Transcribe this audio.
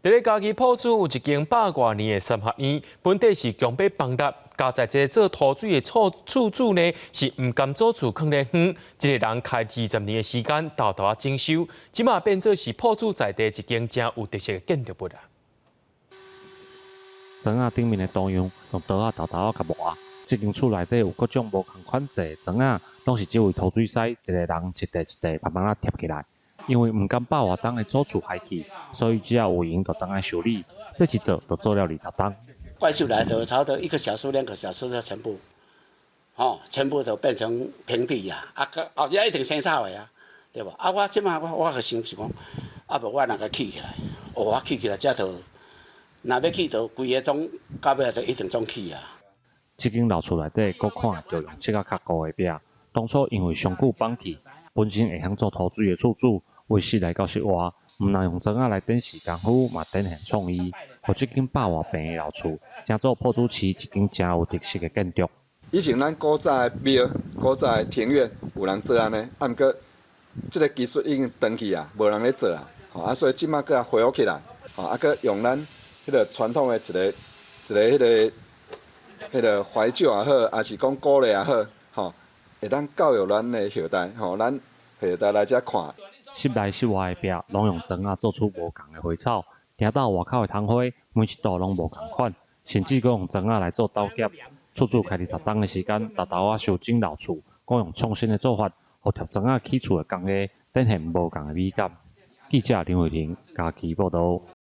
伫咧家己铺子有一间100多年的三合院，本地是强迫放纳，加在这做土水的厝主呢是唔甘做厝囥咧远，一个人开20年的时间，偷偷整修，即马变做是铺子在地一间真有特色的建筑物啊。砖仔顶面的图样用刀仔偷偷甲磨，这间厝内底有各种无同款式的砖仔，拢是这位土水师一个人一块一块慢慢啊贴起来。因为唔甘把活动的做厝害去，所以只要有闲就当来修理。这一做就做了20天。怪兽来的，差不多1个小时、2个小时就全部，全部都变成平地呀！后日一定生草的啊，对吧？我即马我个想是讲，无我若个起起来，我起起来，才就若要起就规个总到尾就一定总起啊。这间老厝内底，搁看到用这个较高的壁，当初因为上久放弃，本身会晓做土水的厝主。为室内到室外，唔但用砖仔来展示功夫，嘛展现创意，互这间100多平的老厝，成做埔子市一间真有特色的建筑。以前咱古早的庙、古早的庭院有人做安尼，毋过这个技术已经断去啊，无人咧做啊，所以即马搁恢复起来，搁用咱迄个传统的一个迄个怀旧也好，还是讲鼓励也好，会当教育咱的后代，咱后代来遮看。室内室外的壁拢用砖仔做出无同的花草，听到外口的窗花，每一道拢无同款，甚至佫用砖仔来做刀夹。厝主开20天的时间，偷偷啊修整老厝，佫用创新的做法，互贴砖仔起厝的工艺展现无同的美感。记者林伟霆，家己报道。